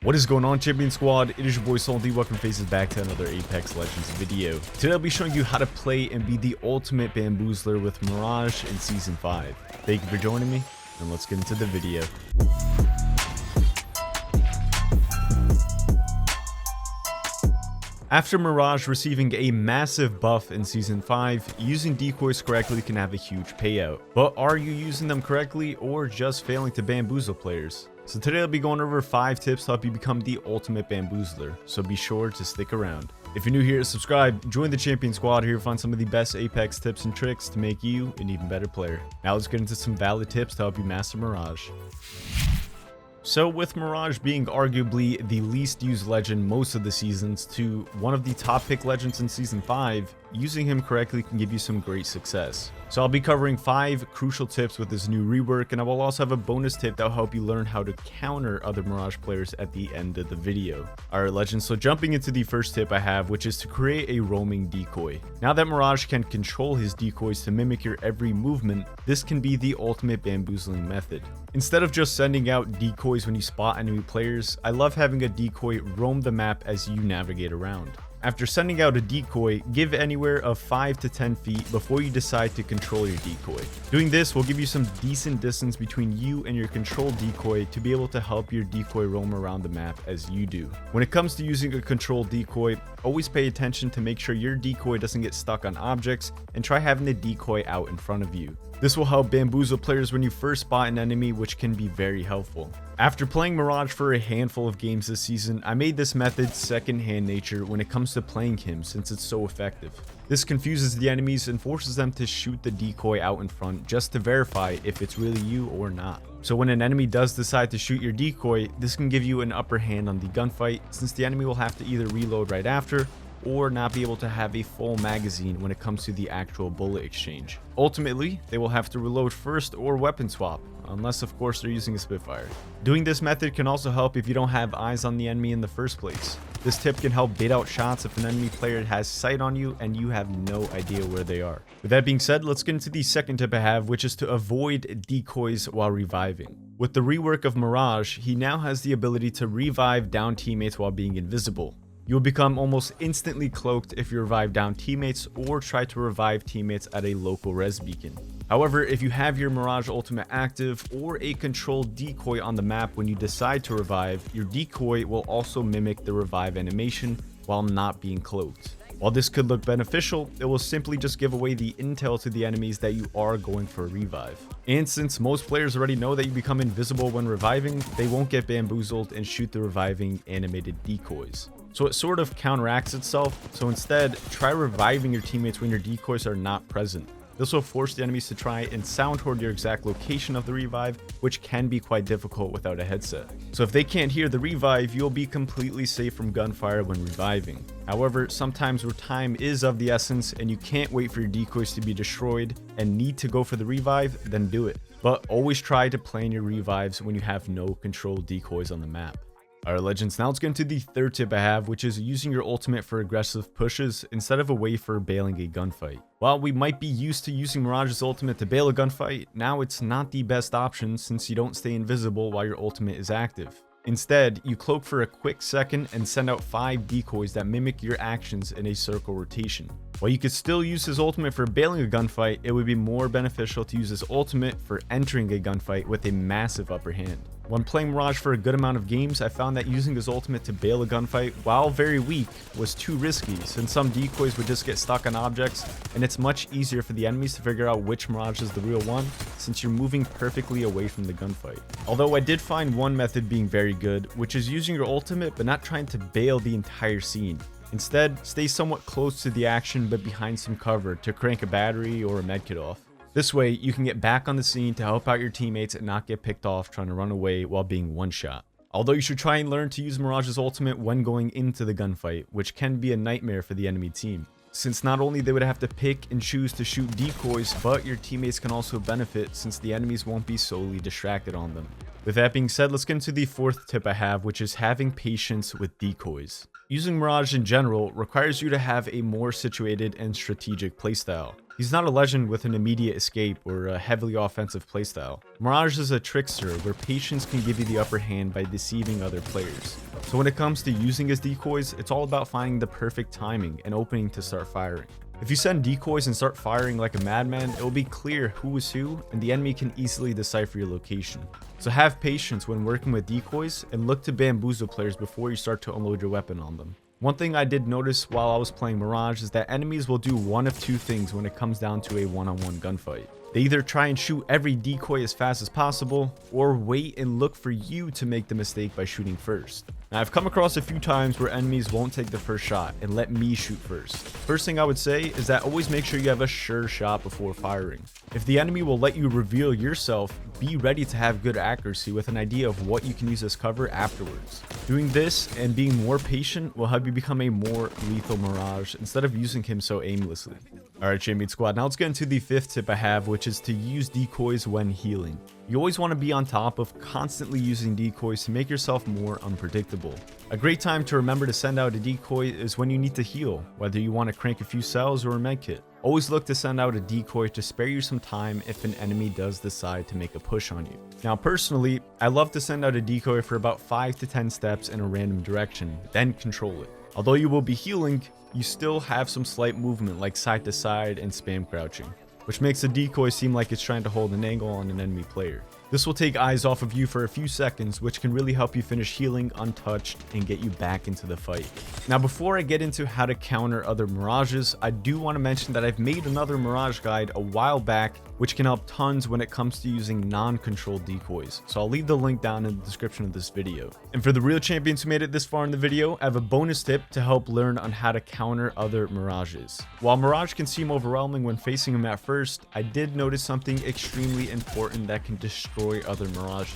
What is going on, Champion Squad? It is your boy Sultan. Welcome faces back to another Apex Legends video. Today I'll be showing you how to play and be the ultimate bamboozler with Mirage in Season 5. Thank you for joining me, and let's get into the video. After Mirage receiving a massive buff in Season 5, using decoys correctly can have a huge payout. But are you using them correctly or just failing to bamboozle players? So today I'll be going over 5 tips to help you become the ultimate bamboozler, so be sure to stick around. If you're new here, subscribe, join the Champion Squad here to find some of the best Apex tips and tricks to make you an even better player. Now let's get into some valid tips to help you master Mirage. So with Mirage being arguably the least used legend most of the seasons to one of the top pick legends in Season 5, using him correctly can give you some great success. So I'll be covering 5 crucial tips with this new rework, and I will also have a bonus tip that will help you learn how to counter other Mirage players at the end of the video. Alright legends, so jumping into the first tip I have, which is to create a roaming decoy. Now that Mirage can control his decoys to mimic your every movement, this can be the ultimate bamboozling method. Instead of just sending out decoys when you spot enemy players, I love having a decoy roam the map as you navigate around. After sending out a decoy, give anywhere of 5 to 10 feet before you decide to control your decoy. Doing this will give you some decent distance between you and your controlled decoy to be able to help your decoy roam around the map as you do. When it comes to using a controlled decoy, always pay attention to make sure your decoy doesn't get stuck on objects, and try having the decoy out in front of you. This will help bamboozle players when you first spot an enemy, which can be very helpful. After playing Mirage for a handful of games this season, I made this method second-hand nature when it comes to playing him since it's so effective. This confuses the enemies and forces them to shoot the decoy out in front just to verify if it's really you or not. So when an enemy does decide to shoot your decoy, this can give you an upper hand on the gunfight, since the enemy will have to either reload right after or not be able to have a full magazine when it comes to the actual bullet exchange. Ultimately, they will have to reload first or weapon swap, unless of course they're using a Spitfire. Doing this method can also help if you don't have eyes on the enemy in the first place. This tip can help bait out shots if an enemy player has sight on you and you have no idea where they are. With that being said, let's get into the second tip I have, which is to avoid decoys while reviving. With the rework of Mirage, he now has the ability to revive down teammates while being invisible. You'll become almost instantly cloaked if you revive down teammates or try to revive teammates at a local res beacon. However, if you have your Mirage ultimate active or a controlled decoy on the map when you decide to revive, your decoy will also mimic the revive animation while not being cloaked. While this could look beneficial, it will simply just give away the intel to the enemies that you are going for a revive. And since most players already know that you become invisible when reviving, they won't get bamboozled and shoot the reviving animated decoys. So it sort of counteracts itself, so instead, try reviving your teammates when your decoys are not present. This will force the enemies to try and sound toward your exact location of the revive, which can be quite difficult without a headset. So if they can't hear the revive, you'll be completely safe from gunfire when reviving. However, sometimes where time is of the essence and you can't wait for your decoys to be destroyed and need to go for the revive, then do it. But always try to plan your revives when you have no controlled decoys on the map. Alright legends, now let's get into the third tip I have, which is using your ultimate for aggressive pushes instead of a way for bailing a gunfight. While we might be used to using Mirage's ultimate to bail a gunfight, now it's not the best option since you don't stay invisible while your ultimate is active. Instead, you cloak for a quick second and send out 5 decoys that mimic your actions in a circle rotation. While you could still use his ultimate for bailing a gunfight, it would be more beneficial to use his ultimate for entering a gunfight with a massive upper hand. When playing Mirage for a good amount of games, I found that using his ultimate to bail a gunfight, while very weak, was too risky since some decoys would just get stuck on objects, and it's much easier for the enemies to figure out which Mirage is the real one since you're moving perfectly away from the gunfight. Although I did find one method being very good, which is using your ultimate but not trying to bail the entire scene. Instead, stay somewhat close to the action but behind some cover to crank a battery or a medkit off. This way, you can get back on the scene to help out your teammates and not get picked off trying to run away while being one-shot. Although you should try and learn to use Mirage's ultimate when going into the gunfight, which can be a nightmare for the enemy team. Since not only they would have to pick and choose to shoot decoys, but your teammates can also benefit since the enemies won't be solely distracted on them. With that being said, let's get into the fourth tip I have, which is having patience with decoys. Using Mirage in general requires you to have a more situated and strategic playstyle. He's not a legend with an immediate escape or a heavily offensive playstyle. Mirage is a trickster where patience can give you the upper hand by deceiving other players. So when it comes to using his decoys, it's all about finding the perfect timing and opening to start firing. If you send decoys and start firing like a madman, it will be clear who is who and the enemy can easily decipher your location. So have patience when working with decoys and look to bamboozle players before you start to unload your weapon on them. One thing I did notice while I was playing Mirage is that enemies will do one of two things when it comes down to a one-on-one gunfight. They either try and shoot every decoy as fast as possible, or wait and look for you to make the mistake by shooting first. Now, I've come across a few times where enemies won't take the first shot and let me shoot first. First thing I would say is that always make sure you have a sure shot before firing. If the enemy will let you reveal yourself, be ready to have good accuracy with an idea of what you can use as cover afterwards. Doing this and being more patient will help you become a more lethal Mirage instead of using him so aimlessly. Alright, Champion Squad, now let's get into the 5th tip I have, which is to use decoys when healing. You always want to be on top of constantly using decoys to make yourself more unpredictable. A great time to remember to send out a decoy is when you need to heal, whether you want to crank a few cells or a medkit. Always look to send out a decoy to spare you some time if an enemy does decide to make a push on you. Now personally, I love to send out a decoy for about 5 to 10 steps in a random direction, then control it. Although you will be healing, you still have some slight movement like side to side and spam crouching, which makes the decoy seem like it's trying to hold an angle on an enemy player. This will take eyes off of you for a few seconds, which can really help you finish healing untouched and get you back into the fight. Now, before I get into how to counter other Mirages, I do want to mention that I've made another Mirage guide a while back, which can help tons when it comes to using non-controlled decoys. So I'll leave the link down in the description of this video. And for the real champions who made it this far in the video, I have a bonus tip to help learn on how to counter other Mirages. While Mirage can seem overwhelming when facing him at first, I did notice something extremely important that can destroy other Mirages: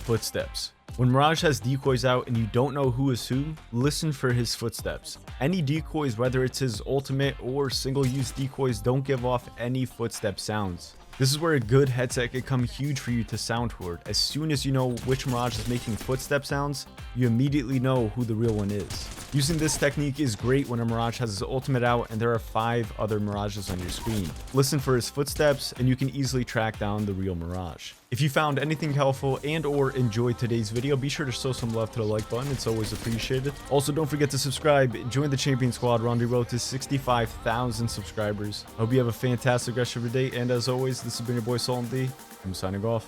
footsteps. When Mirage has decoys out and you don't know who is who, listen for his footsteps. Any decoys, whether it's his ultimate or single-use decoys, don't give off any footstep sounds. This is where a good headset can come huge for you to sound toward. As soon as you know which Mirage is making footstep sounds, you immediately know who the real one is. Using this technique is great when a Mirage has his ultimate out and there are 5 other Mirages on your screen. Listen for his footsteps and you can easily track down the real Mirage. If you found anything helpful and or enjoyed today's video, be sure to show some love to the like button. It's always appreciated. Also, don't forget to subscribe. Join the Champion Squad. We're on the road to 65,000 subscribers. I hope you have a fantastic rest of your day. And as always, this has been your boy Sultan. I'm signing off.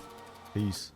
Peace.